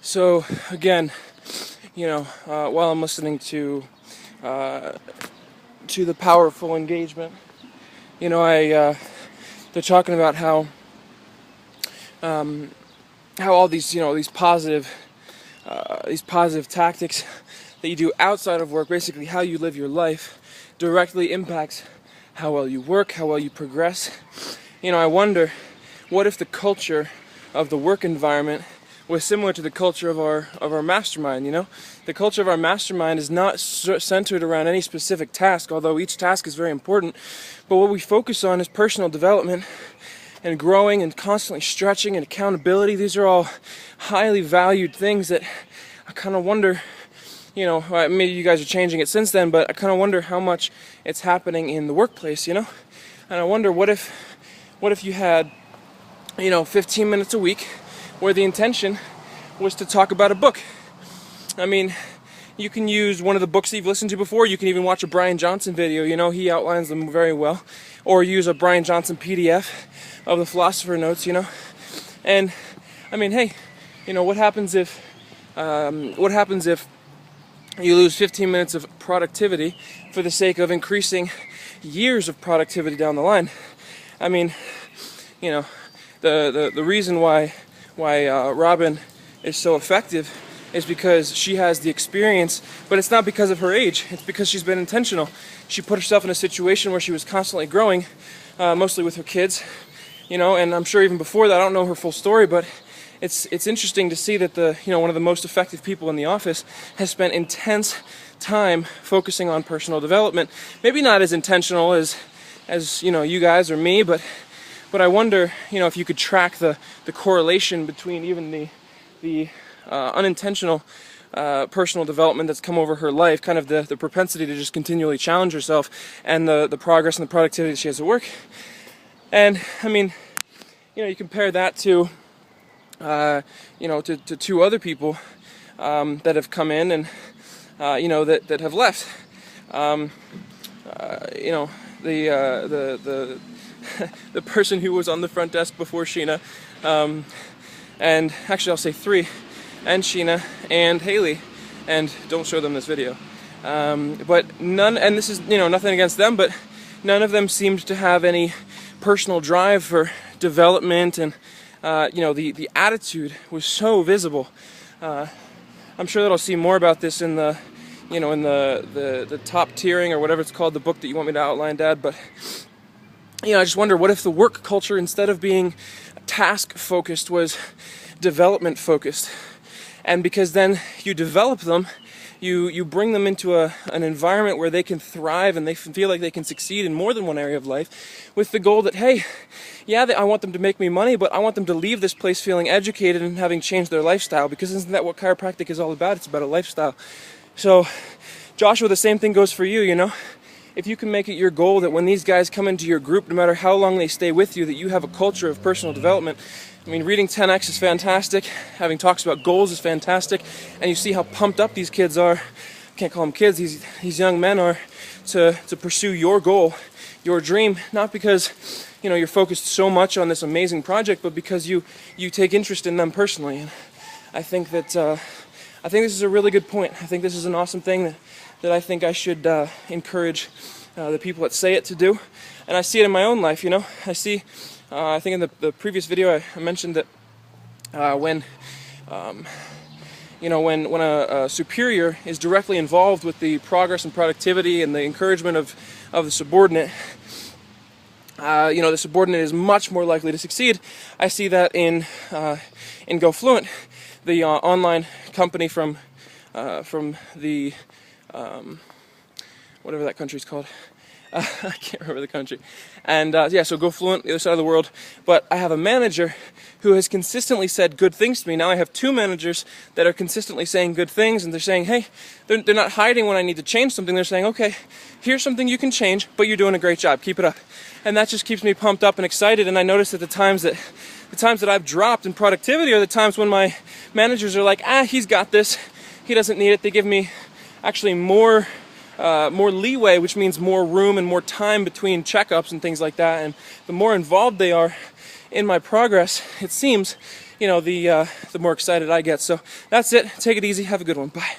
So again, while I'm listening to the powerful engagement, they're talking about how all these positive tactics that you do outside of work, basically how you live your life, directly impacts how well you work, how well you progress. I wonder, what if the culture of the work environment was similar to the culture of our mastermind? The culture of our mastermind is not centered around any specific task, although each task is very important. But what we focus on is personal development and growing and constantly stretching and accountability. These are all highly valued things that I kind of wonder, maybe you guys are changing it since then, but I kind of wonder how much it's happening in the workplace, And I wonder, what if you had, 15 minutes a week where the intention was to talk about a book. I mean, you can use one of the books that you've listened to before. You can even watch a Brian Johnson video, he outlines them very well. Or use a Brian Johnson PDF of the Philosopher Notes, And, I mean, hey, what happens if you lose 15 minutes of productivity for the sake of increasing years of productivity down the line? I mean, the reason why Robin is so effective is because she has the experience, but it's not because of her age. It's because she's been intentional. She put herself in a situation where she was constantly growing, mostly with her kids, and I'm sure even before that, I don't know her full story, but it's interesting to see that one of the most effective people in the office has spent intense time focusing on personal development. Maybe not as intentional as you guys or me, but I wonder, if you could track the correlation between even the unintentional personal development that's come over her life, kind of the propensity to just continually challenge herself, and the progress and the productivity that she has at work. And I mean, you compare that to to two other people that have come in and that have left. The person who was on the front desk before Sheena, and actually I'll say three, and Sheena and Haley, and don't show them this video. But none, and this is nothing against them, but none of them seemed to have any personal drive for development, and the attitude was so visible. I'm sure that I'll see more about this in the the top tiering or whatever it's called, the book that you want me to outline, Dad. But I just wonder, what if the work culture, instead of being task focused, was development focused? And because then you develop them, you bring them into an environment where they can thrive and they feel like they can succeed in more than one area of life, with the goal that, hey, yeah, I want them to make me money, but I want them to leave this place feeling educated and having changed their lifestyle, because isn't that what chiropractic is all about? It's about a lifestyle. So, Joshua, the same thing goes for you, If you can make it your goal that when these guys come into your group, no matter how long they stay with you, that you have a culture of personal development. I mean, reading 10X is fantastic, having talks about goals is fantastic, and you see how pumped up these kids are, can't call them kids, these young men are, to pursue your goal, your dream, not because you're focused so much on this amazing project, but because you take interest in them personally. And I think this is a really good point. I think this is an awesome thing that I think I should encourage the people that say it to do. And I see it in my own life, I see, I think in the previous video I mentioned that when a superior is directly involved with the progress and productivity and the encouragement of the subordinate, the subordinate is much more likely to succeed. I see that in GoFluent, the online company from the whatever that country's called. I can't remember the country. And so GoFluent, the other side of the world. But I have a manager who has consistently said good things to me. Now I have two managers that are consistently saying good things, and they're saying, hey, they're not hiding when I need to change something. They're saying, okay, here's something you can change, but you're doing a great job. Keep it up. And that just keeps me pumped up and excited. And I notice that the times that I've dropped in productivity are the times when my managers are like, he's got this. He doesn't need it. They give me actually more leeway, which means more room and more time between checkups and things like that. And the more involved they are in my progress, it seems, the more excited I get. So that's it. Take it easy. Have a good one. Bye.